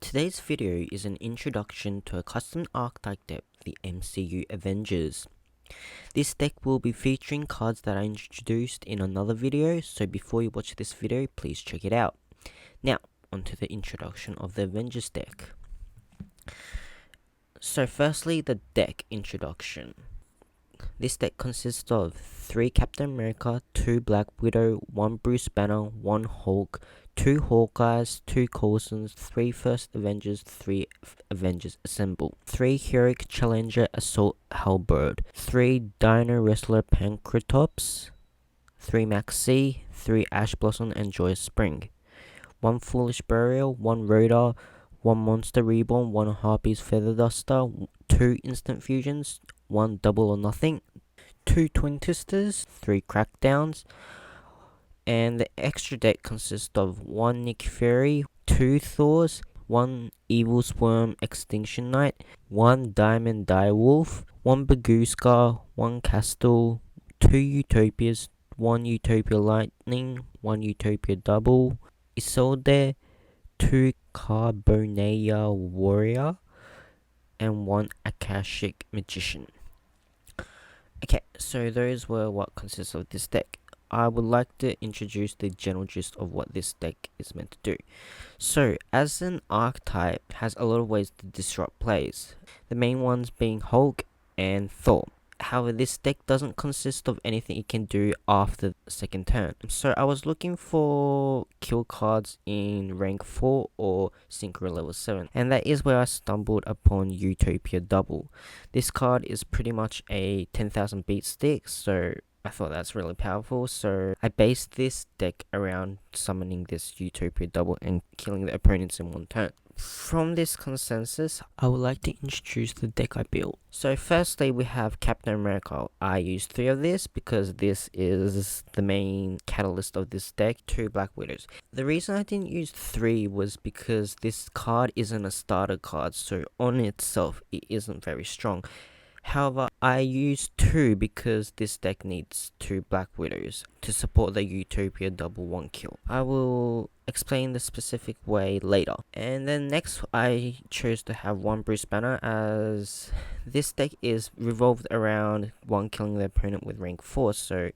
Today's video is an introduction to a custom archetype deck, the MCU Avengers. This deck will be featuring cards that I introduced in another video, so before you watch this video, please check it out. Now, onto the introduction of the Avengers deck. So firstly, the deck introduction. This deck consists of 3 Captain America, 2 Black Widow, 1 Bruce Banner, 1 Hulk, 2 Hawkeyes, 2 Coulsons, 3 First Avengers, 3 Avengers Assemble, 3 Heroic Challenger Assault Halberd, 3 Dino Wrestler Pancratops, 3 Maxi, 3 Ash Blossom and Joyous Spring, 1 Foolish Burial, 1 Rhoda, 1 Monster Reborn, 1 Harpy's Feather Duster, 2 Instant Fusions, 1 Double or Nothing, 2 Twin Twisters, 3 Crackdowns, and the extra deck consists of 1 Nick Fury, 2 Thors, 1 Evil Swarm Extinction Knight, 1 Diamond Direwolf, 1 Bagooska, 1 Castle, 2 Utopias, 1 Utopia Lightning, 1 Utopia Double, Isolde, 2 Carboneia Warrior, and 1 Akashic Magician. Okay, so those were what consists of this deck. I would like to introduce the general gist of what this deck is meant to do. So, as an archetype, has a lot of ways to disrupt plays. The main ones being Hulk and Thor. However, this deck doesn't consist of anything it can do after the second turn. So I was looking for kill cards in rank 4 or synchro level 7. And that is where I stumbled upon Utopia Double. This card is pretty much a 10,000 beat stick, so I thought that's really powerful. So I based this deck around summoning this Utopia Double and killing the opponents in one turn. From this consensus, I would like to introduce the deck I built. So firstly, we have Captain America. I used 3 of this because this is the main catalyst of this deck, 2 Black Widows. The reason I didn't use 3 was because this card isn't a starter card, so on itself, it isn't very strong. However, I used 2 because this deck needs 2 Black Widows to support the Utopia Double 1 kill. I will explain the specific way later. And then next, I chose to have 1 Bruce Banner, as this deck is revolved around 1 killing the opponent with rank 4, so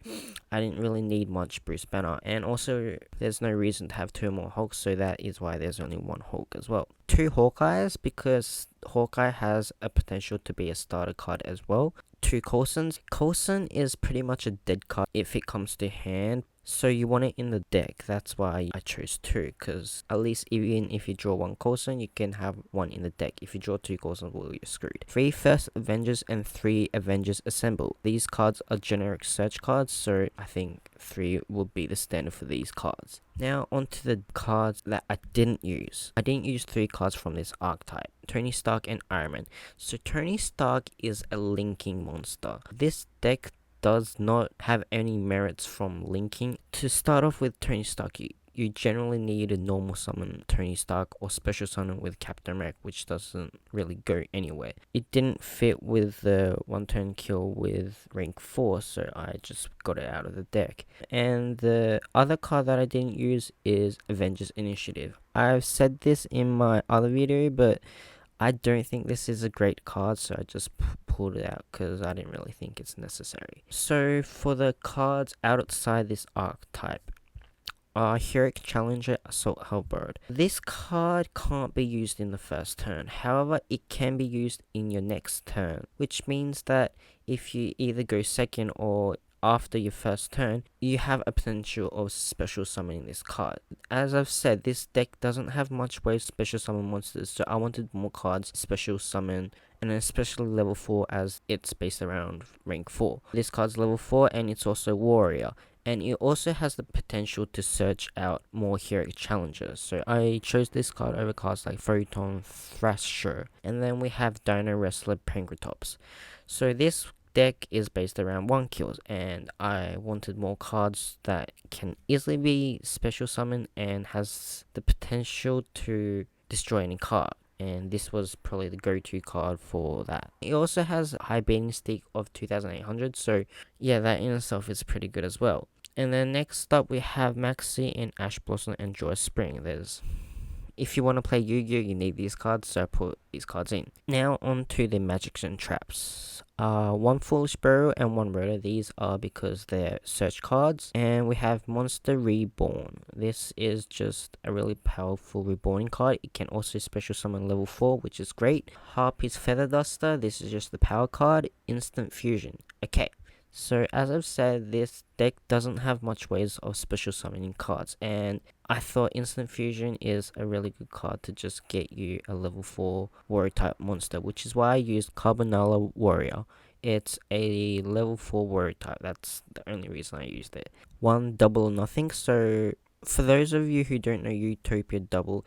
I didn't really need much Bruce Banner. And also, there's no reason to have 2 more Hulks, so that is why there's only 1 Hulk as well. 2 Hawkeyes, because Hawkeye has a potential to be a starter card as well. 2 Coulsons. Coulson is pretty much a dead card if it comes to hand, so you want it in the deck. That's why I chose 2, because at least even if you draw 1 Coulson, you can have 1 in the deck. If you draw 2 Coulsons, well, you're screwed. 3 First Avengers and 3 Avengers Assemble. These cards are generic search cards, so I think 3 will be the standard for these cards. Now onto the cards that I didn't use. I didn't use 3 cards from this archetype, Tony Stark and Iron Man. So Tony Stark is a linking monster. This deck does not have any merits from linking. To start off with Tony Stark, you generally need a normal summon Tony Stark or special summon with Captain America, which doesn't really go anywhere. It didn't fit with the 1 turn kill with rank 4, so I just got it out of the deck. And the other card that I didn't use is Avengers Initiative. I've said this in my other video, but I don't think this is a great card, so I just pulled it out because I didn't really think it's necessary. So for the cards outside this archetype, Heroic Challenger Assault Halberd. This card can't be used in the first turn, however it can be used in your next turn, which means that if you either go second or after your first turn, you have a potential of special summoning this card. As I've said, this deck doesn't have much way of special summon monsters, so I wanted more cards special summon, and especially level 4 as it's based around rank 4. This card's level 4 and it's also warrior, and it also has the potential to search out more heroic challengers, so I chose this card over cards like Photon Thrasher. And then we have Dino Wrestler Pancratops. So this deck is based around 1 kills, and I wanted more cards that can easily be special summoned and has the potential to destroy any card, and this was probably the go-to card for that. It also has a high beating stick of 2800, so yeah, that in itself is pretty good as well. And then next up we have Maxi and Ash Blossom and Joyous Spring. There's if you want to play Yu-Gi-Oh, you need these cards, so I put these cards in. Now on to the magics and traps. One Foolish Burial and one Rotor. These are because they're search cards. And we have Monster Reborn. This is just a really powerful reborn card. It can also special summon level 4, which is great. Harpy's Feather Duster. This is just the power card. Instant Fusion. Okay. So as I've said, this deck doesn't have much ways of special summoning cards, and I thought Instant Fusion is a really good card to just get you a level 4 warrior type monster, which is why I used Carbonella Warrior. It's a level 4 warrior type, that's the only reason I used it. One Double or Nothing, so for those of you who don't know Utopia Double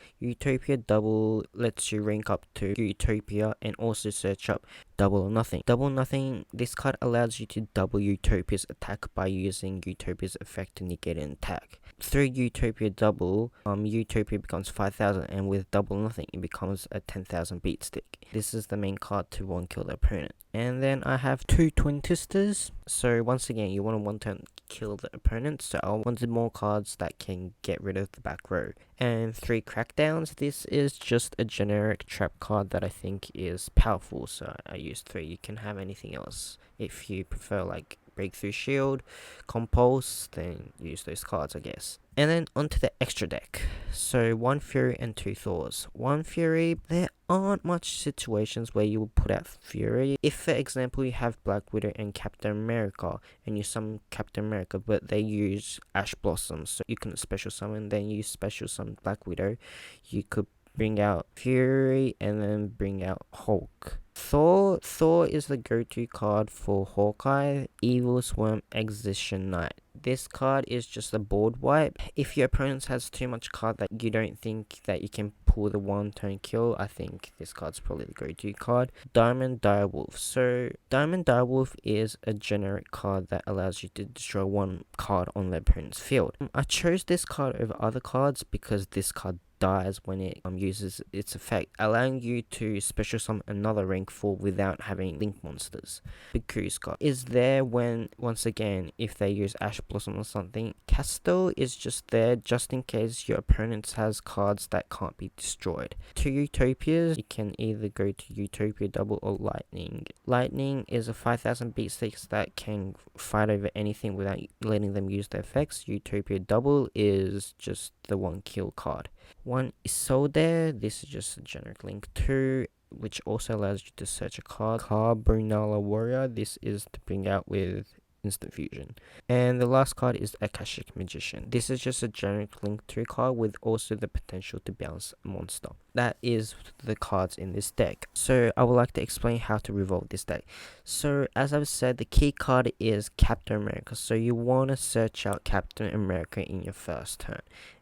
lets you rank up to Utopia and also search up Double or Nothing. Double or Nothing, this card allows you to double Utopia's attack by using Utopia's effect to negate an attack. Through Utopia Double, Utopia becomes 5,000, and with Double or Nothing, it becomes a 10,000 beat stick. This is the main card to one kill the opponent. And then I have two Twin Twisters. So once again, you want to one turn kill the opponent, so I wanted more cards that can get rid of the back row. And 3 Crackdowns. This is just a generic trap card that I think is powerful, so I used 3. You can have anything else if you prefer, like Breakthrough Shield, Compulse, then use those cards, I guess. And then onto the extra deck. So 1 Fury and 2 Thors. 1 Fury, there aren't much situations where you will put out Fury. If, for example, you have Black Widow and Captain America, and you summon Captain America, but they use Ash Blossom, so you can special summon, then you special summon Black Widow, you could bring out Fury and then bring out Hulk. Thor is the go-to card for Hawkeye, Evil Swarm, Exhibition Knight. This card is just a board wipe. If your opponent has too much card that you don't think that you can pull the one turn kill, I think this card's probably the go-to card. Diamond Direwolf. So Diamond Direwolf is a generic card that allows you to destroy one card on the opponent's field. I chose this card over other cards because this card dies when it uses its effect, allowing you to special summon another rank 4 without having link monsters. Big Curious card is there when, once again, if they use Ash Blossom or something. Castle is just there just in case your opponent has cards that can't be destroyed. 2 Utopias, you can either go to Utopia Double or Lightning. Lightning is a 5,000 beat sticks that can fight over anything without letting them use their effects. Utopia Double is just the one kill card. 1 Isolde, this is just a generic link 2, which also allows you to search a card. Carbonella Warrior, this is to bring out with Instant Fusion. And the last card is Akashic Magician. This is just a generic link 2 card with also the potential to bounce a monster. That is the cards in this deck. So I would like to explain how to revolve this deck. So as I've said, the key card is Captain America. So you want to search out Captain America in your first turn.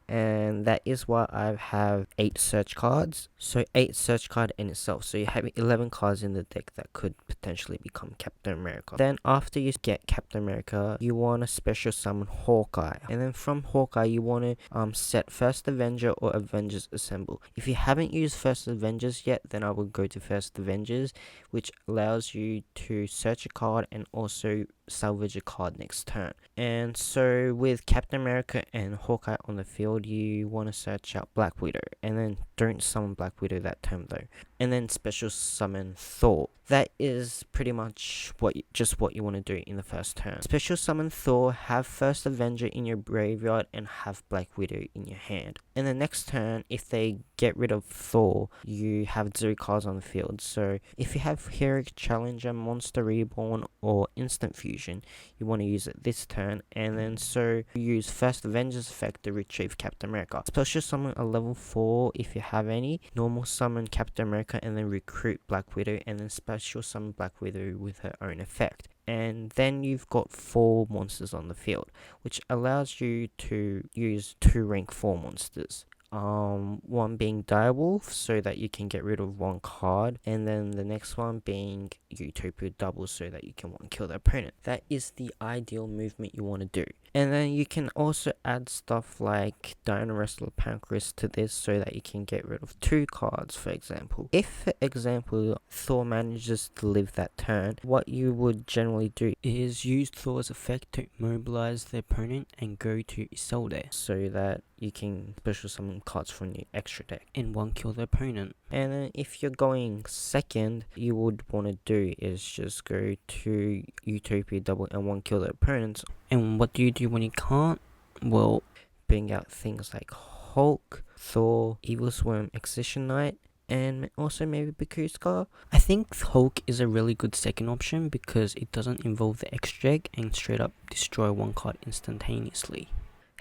And that is why I have 8 search cards. So 8 search card in itself. So you have 11 cards in the deck that could potentially become Captain America. Then after you get Captain America, you want to special summon Hawkeye. And then from Hawkeye, you want to set First Avenger or Avengers Assemble. If you haven't used First Avengers yet, then I would go to First Avengers, which allows you to search a card and also salvage a card next turn. And so with Captain America and Hawkeye on the field, you want to search out Black Widow, and then don't summon Black Widow that turn though, and then special summon Thor. That is pretty much what you want to do in the first turn. Special summon Thor, have First Avenger in your graveyard, and have Black Widow in your hand. In the next turn, if they get rid of Thor, you have 0 cards on the field. So if you have Heroic Challenger, Monster Reborn, or Instant Fusion, you want to use it this turn. And then so you use First Avenger's effect to retrieve Captain America. Special summon a level 4 if you have any. Normal summon Captain America and then recruit Black Widow, and then special summon Black Widow with her own effect. And then you've got 4 monsters on the field, which allows you to use 2 rank 4 monsters. One being Direwolf, so that you can get rid of 1 card, and then the next one being Utopia Double, so that you can one kill the opponent. That is the ideal movement you want to do. And then you can also add stuff like Diana Wrestler Pancreas to this so that you can get rid of 2 cards, for example. If, for example, Thor manages to live that turn, what you would generally do is use Thor's effect to mobilize the opponent and go to Isolde so that you can special summon cards from your extra deck and 1-kill the opponent. And then if you're going second, you would want to do is just go to Utopia Double and 1-kill the opponents. And what do you do when you can't? Well, bring out things like Hulk, Thor, Evil Swarm, Excision Knight, and also maybe Bakuska. I think Hulk is a really good second option because it doesn't involve the extra deck and straight up destroy 1 card instantaneously.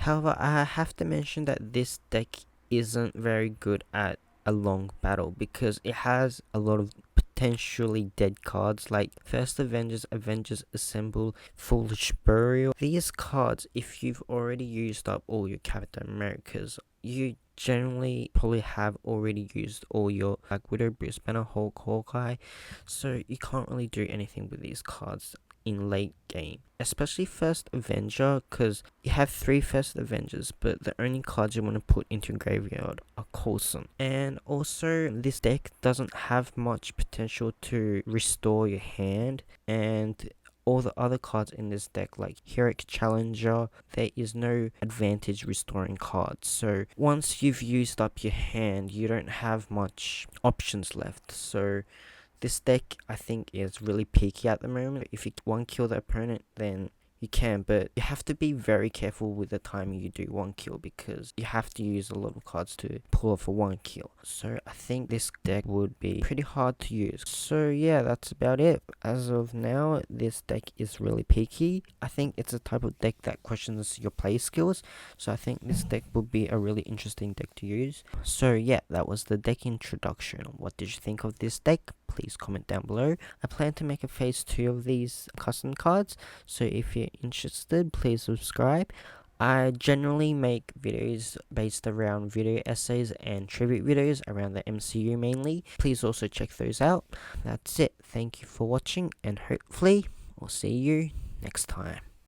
However, I have to mention that this deck isn't very good at a long battle because it has a lot of potentially dead cards like First Avengers, Avengers Assemble, Foolish Burial. These cards, if you've already used up all your Captain Americas, you generally probably have already used all your Black Widow, Bruce Banner, Hulk, Hawkeye, so you can't really do anything with these cards in late game, especially First Avenger, because you have 3 First Avengers, but the only cards you want to put into your graveyard are Coulson. And also, this deck doesn't have much potential to restore your hand, and all the other cards in this deck like Heroic Challenger, there is no advantage restoring cards. So once you've used up your hand, you don't have much options left. So this deck, I think, is really peaky at the moment. If you 1-kill the opponent, then you can, but you have to be very careful with the timing you do 1-kill because you have to use a lot of cards to pull off a 1-kill. So I think this deck would be pretty hard to use. So yeah, that's about it. As of now, this deck is really peaky. I think it's a type of deck that questions your play skills. So I think this deck would be a really interesting deck to use. So yeah, that was the deck introduction. What did you think of this deck? Please comment down below. I plan to make a phase 2 of these custom cards, so if you're interested, please subscribe. I generally make videos based around video essays and tribute videos around the MCU mainly. Please also check those out. That's it. Thank you for watching, and hopefully I'll see you next time.